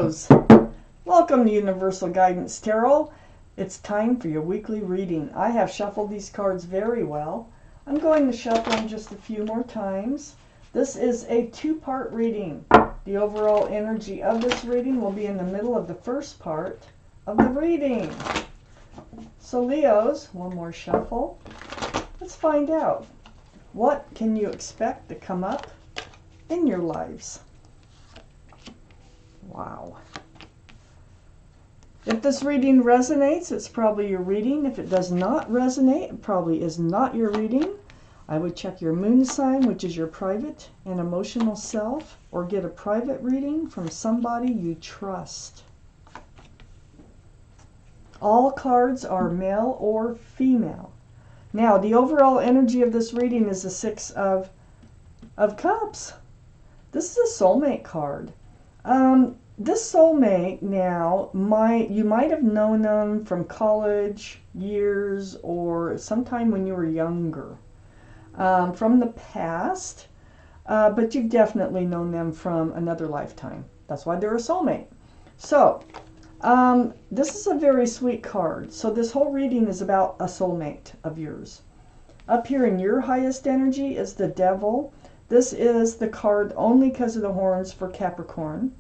Leos, welcome to Universal Guidance Tarot. It's time for your weekly reading. I have shuffled these cards very well. I'm going to shuffle them just a few more times. This is a two-part reading. The overall energy of this reading will be in the middle of the first part of the reading. So Leos, one more shuffle. Let's find out. What can you expect to come up in your lives? Wow. If this reading resonates, it's probably your reading. If it does not resonate, it probably is not your reading. I would check your moon sign, which is your private and emotional self, or get a private reading from somebody you trust. All cards are male or female. Now, the overall energy of this reading is the Six of Cups. This is a soulmate card. This soulmate now, you might have known them from college years or sometime when you were younger, from the past, but you've definitely known them from another lifetime. That's why they're a soulmate. So, this is a very sweet card. So this whole reading is about a soulmate of yours. Up here in your highest energy is the Devil. This is the card only because of the horns for Capricorn.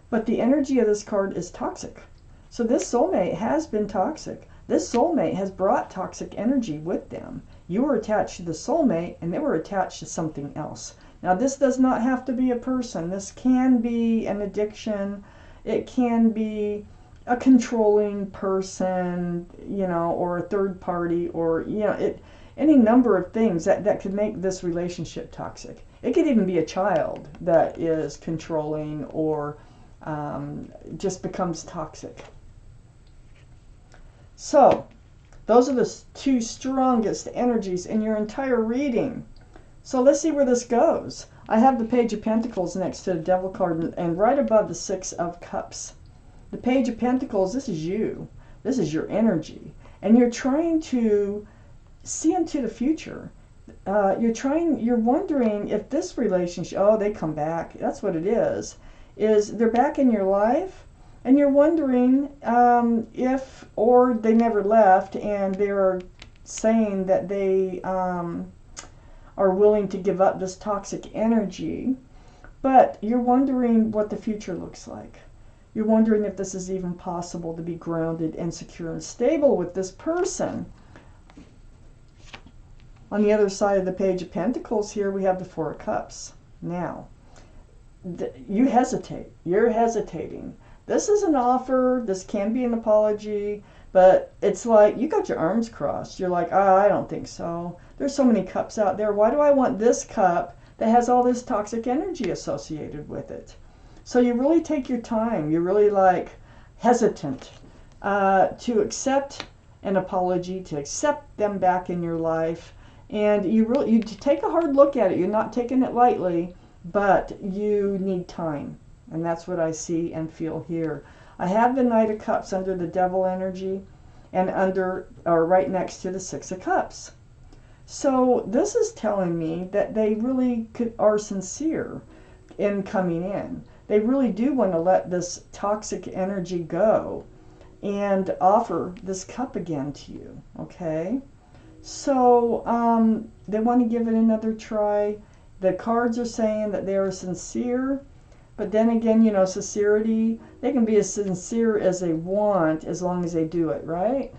But the energy of this card is toxic. So this soulmate has been toxic. This soulmate has brought toxic energy with them. You were attached to the soulmate and they were attached to something else. Now this does not have to be a person. This can be an addiction. It can be a controlling person, you know, or a third party, or, you know, any number of things that could make this relationship toxic. It could even be a child that is controlling or just becomes toxic. So, those are the two strongest energies in your entire reading. So let's see where this goes. I have the Page of Pentacles next to the Devil card and right above the Six of Cups. The Page of Pentacles, this is you. This is your energy. And you're trying to see into the future. You're wondering if this relationship, oh, they come back. That's what it is they're back in your life, and you're wondering if, or they never left, and they're saying that they are willing to give up this toxic energy, but you're wondering what the future looks like. You're wondering if this is even possible to be grounded and secure and stable with this person. On the other side of the Page of Pentacles here, we have the Four of Cups. Now, you hesitate. You're hesitating. This is an offer. This can be an apology, but it's like you got your arms crossed. You're like, oh, I don't think so. There's so many cups out there. Why do I want this cup that has all this toxic energy associated with it? So you really take your time. You're really like hesitant to accept an apology, to accept them back in your life. And you take a hard look at it. You're not taking it lightly, but you need time. And that's what I see and feel here. I have the Knight of Cups under the Devil energy and under, or right next to the Six of Cups. So this is telling me that they really are sincere in coming in. They really do want to let this toxic energy go and offer this cup again to you, okay? So they want to give it another try. The cards are saying that they are sincere, but then again, you know, sincerity, they can be as sincere as they want as long as they do it, right?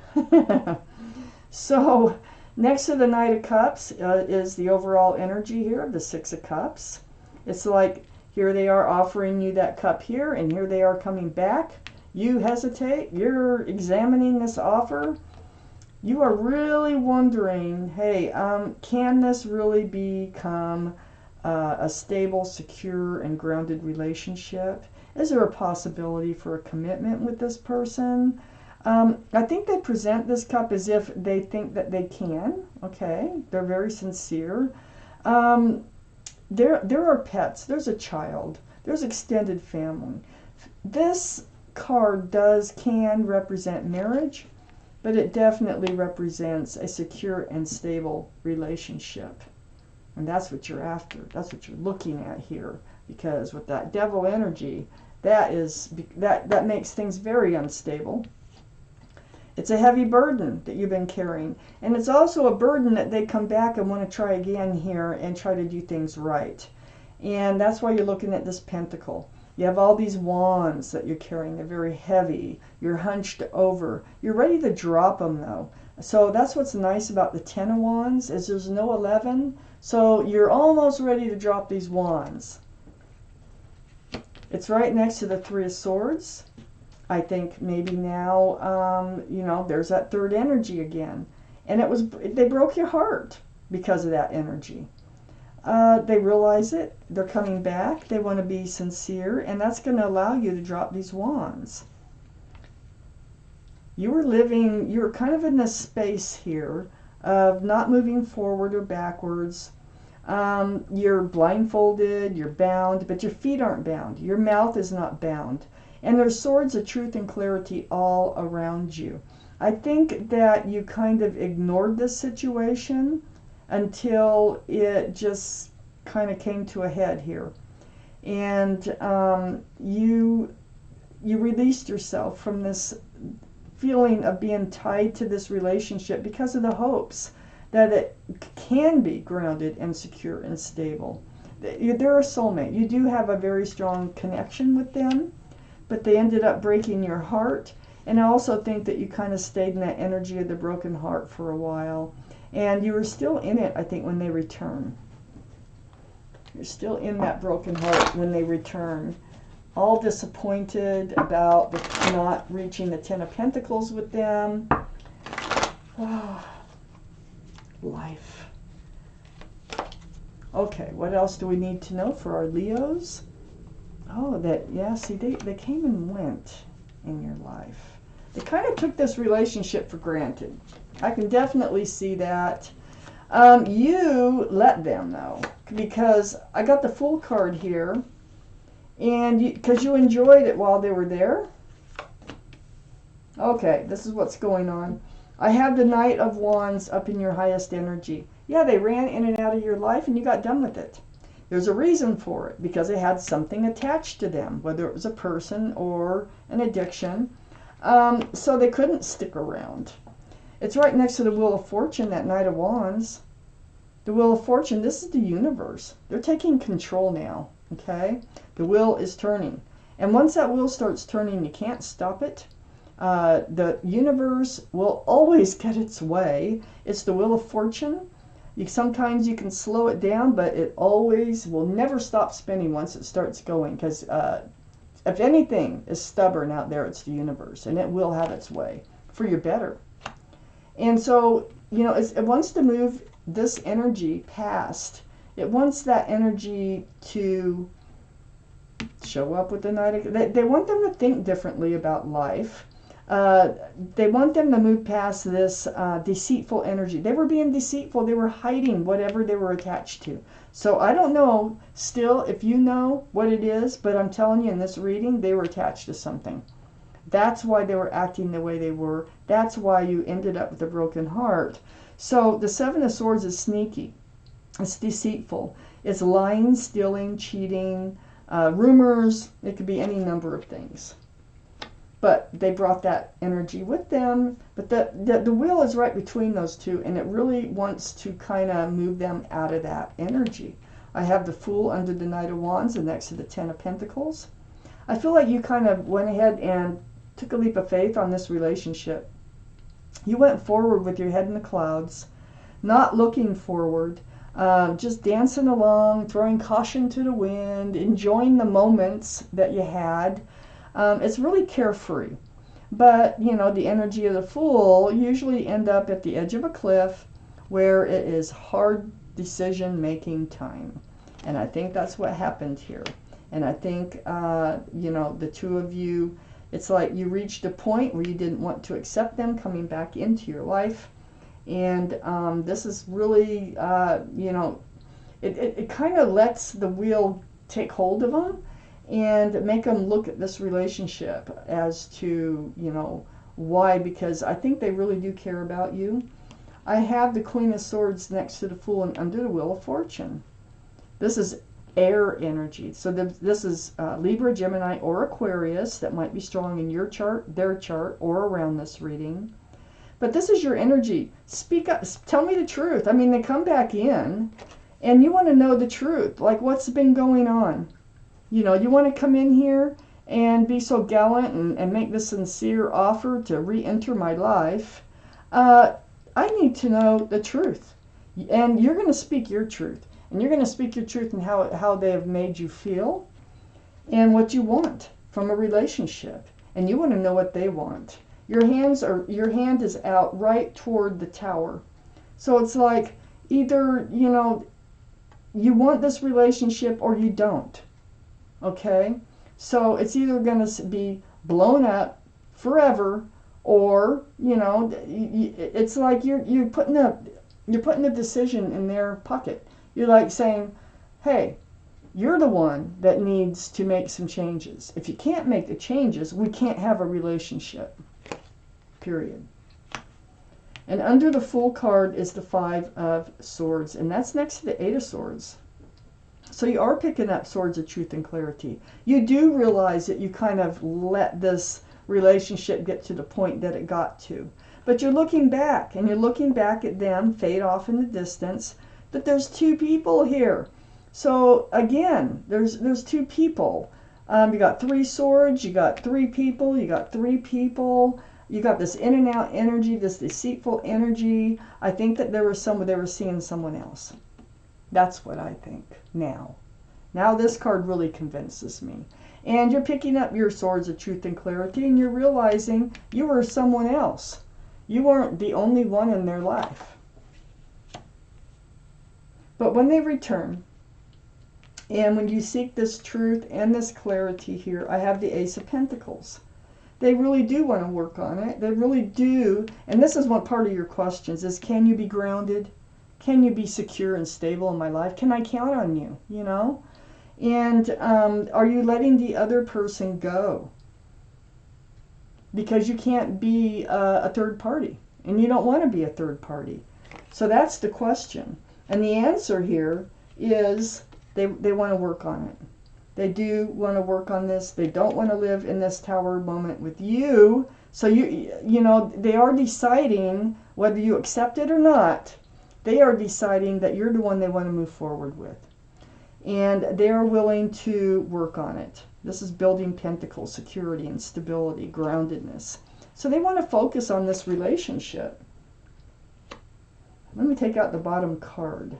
So next to the Knight of Cups is the overall energy here of the Six of Cups. It's like here they are offering you that cup here, and here they are coming back. You hesitate. You're examining this offer. You are really wondering, hey, can this really become a stable, secure, and grounded relationship? Is there a possibility for a commitment with this person? I think they present this cup as if they think that they can. Okay, they're very sincere. There are pets. There's a child. There's extended family. This card can represent marriage, but it definitely represents a secure and stable relationship. And that's what you're after. That's what you're looking at here. Because with that Devil energy, that makes things very unstable. It's a heavy burden that you've been carrying. And it's also a burden that they come back and want to try again here and try to do things right. And that's why you're looking at this pentacle. You have all these wands that you're carrying. They're very heavy. You're hunched over. You're ready to drop them, though. So that's what's nice about the 10 of Wands is there's no 11. So you're almost ready to drop these wands. It's right next to the 3 of Swords. I think maybe now, you know, there's that third energy again. And they broke your heart because of that energy. They realize it. They're coming back. They want to be sincere. And that's going to allow you to drop these wands. You were kind of in this space here of not moving forward or backwards. You're blindfolded, you're bound, but your feet aren't bound. Your mouth is not bound. And there's swords of truth and clarity all around you. I think that you kind of ignored this situation until it just kind of came to a head here. And you released yourself from this feeling of being tied to this relationship because of the hopes that it can be grounded and secure and stable. They're a soulmate. You do have a very strong connection with them, but they ended up breaking your heart. And I also think that you kind of stayed in that energy of the broken heart for a while. And you were still in it, I think, when they return. You're still in that broken heart when they return. All disappointed about not reaching the 10 of Pentacles with them. Oh, life. Okay, what else do we need to know for our Leos? Oh, see, they came and went in your life. They kind of took this relationship for granted. I can definitely see that. You let them, though, because I got the Fool card here. And because you enjoyed it while they were there. Okay, this is what's going on. I have the Knight of Wands up in your highest energy. Yeah, they ran in and out of your life and you got done with it. There's a reason for it, because they had something attached to them, whether it was a person or an addiction. So they couldn't stick around. It's right next to the Wheel of Fortune, that Knight of Wands. The Wheel of Fortune, this is the universe. They're taking control now. Okay, the wheel is turning, and once that wheel starts turning, you can't stop it. The universe will always get its way. It's the Wheel of Fortune. Sometimes you can slow it down, but it always will never stop spinning once it starts going, because if anything is stubborn out there, it's the universe, and it will have its way for your better. And so, you know, it wants to move this energy past. It wants that energy to show up with the Knight of... They want them to think differently about life. They want them to move past this deceitful energy. They were being deceitful. They were hiding whatever they were attached to. So I don't know still if you know what it is, but I'm telling you in this reading, they were attached to something. That's why they were acting the way they were. That's why you ended up with a broken heart. So the Seven of Swords is sneaky. It's deceitful. It's lying, stealing, cheating, rumors. It could be any number of things. But they brought that energy with them. But the wheel is right between those two, and it really wants to kind of move them out of that energy. I have the Fool under the Knight of Wands and next to the 10 of Pentacles. I feel like you kind of went ahead and took a leap of faith on this relationship. You went forward with your head in the clouds, not looking forward. Just dancing along, throwing caution to the wind, enjoying the moments that you had. It's really carefree. But, you know, the energy of the Fool usually end up at the edge of a cliff where it is hard decision-making time. And I think that's what happened here. And I think, you know, the two of you, it's like you reached a point where you didn't want to accept them coming back into your life. And this is really, you know, it kind of lets the wheel take hold of them and make them look at this relationship as to, you know, why, because I think they really do care about you. I have the Queen of Swords next to the Fool and under the Wheel of Fortune. This is air energy. So this is Libra, Gemini, or Aquarius that might be strong in your chart, their chart, or around this reading. But this is your energy. Speak up. Tell me the truth. I mean, they come back in, and you want to know the truth. Like, what's been going on? You know, you want to come in here and be so gallant and make this sincere offer to re-enter my life. I need to know the truth. And you're going to speak your truth. And you're going to speak your truth and how they have made you feel and what you want from a relationship. And you want to know what they want. Your hand is out right toward the Tower. So it's like either, you know, you want this relationship or you don't. Okay? So it's either going to be blown up forever, or, you know, it's like you're putting a decision in their pocket. You're like saying, hey, you're the one that needs to make some changes. If you can't make the changes, we can't have a relationship. Period. And under the Fool card is the 5 of Swords, and that's next to the 8 of Swords. So you are picking up swords of truth and clarity. You do realize that you kind of let this relationship get to the point that it got to. But you're looking back, and you're looking back at them fade off in the distance, that there's 2 people here. So again, there's 2 people. You got 3 swords, you got 3 people, you got 3 people. You got this in and out energy, this deceitful energy. I think that they were seeing someone else. That's what I think now. Now this card really convinces me. And you're picking up your swords of truth and clarity, and you're realizing you were someone else. You weren't the only one in their life. But when they return, and when you seek this truth and this clarity here, I have the Ace of Pentacles. They really do want to work on it. They really do. And this is one part of your questions is, can you be grounded? Can you be secure and stable in my life? Can I count on you? You know? And are you letting the other person go? Because you can't be a third party. And you don't want to be a third party. So that's the question. And the answer here is they want to work on it. They do want to work on this. They don't want to live in this Tower moment with you. So you know, they are deciding whether you accept it or not. They are deciding that you're the one they want to move forward with. And they are willing to work on it. This is building pentacles, security and stability, groundedness. So they want to focus on this relationship. Let me take out the bottom card.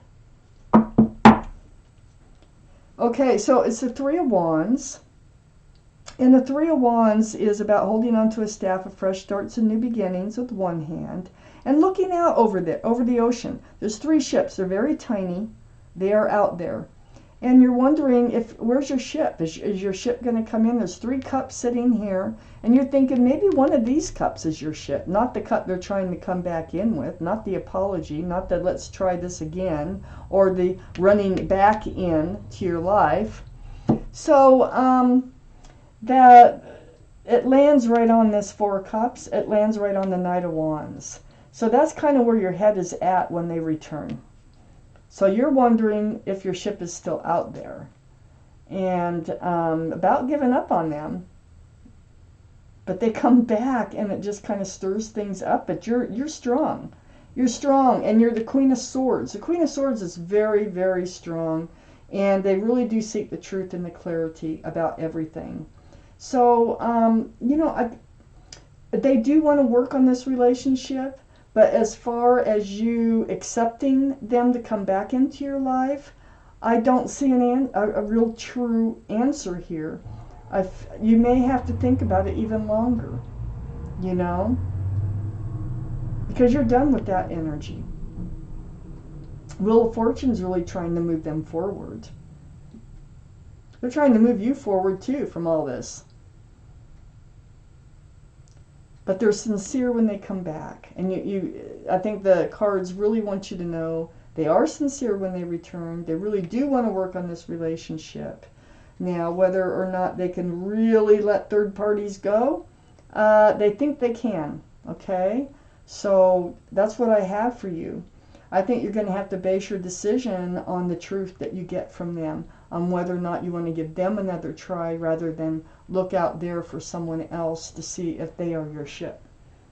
Okay, so it's the 3 of Wands. And the 3 of Wands is about holding on to a staff of fresh starts and new beginnings with one hand. And looking out over the ocean. There's 3 ships. They're very tiny. They are out there. And you're wondering, where's your ship? Is your ship going to come in? There's 3 cups sitting here. And you're thinking maybe one of these cups is your ship. Not the cup they're trying to come back in with. Not the apology. Not the let's try this again. Or the running back in to your life. So it lands right on this 4 of Cups. It lands right on the Knight of Wands. So that's kind of where your head is at when they return. So you're wondering if your ship is still out there. And about giving up on them. But they come back and it just kind of stirs things up. But you're strong. You're strong, and you're the Queen of Swords. The Queen of Swords is very, very strong. And they really do seek the truth and the clarity about everything. So, you know, they do want to work on this relationship. But as far as you accepting them to come back into your life, I don't see a real true answer here. You may have to think about it even longer, you know, because you're done with that energy. Wheel of Fortune's really trying to move them forward. They're trying to move you forward too from all this. But they're sincere when they come back. And I think the cards really want you to know they are sincere when they return. They really do want to work on this relationship. Now, whether or not they can really let third parties go, they think they can. Okay? So that's what I have for you. I think you're going to have to base your decision on the truth that you get from them, on whether or not you want to give them another try rather than look out there for someone else to see if they are your ship.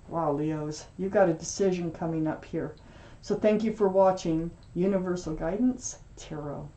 Wow, Leos, you got a decision coming up here. So thank you for watching Universal Guidance Tarot.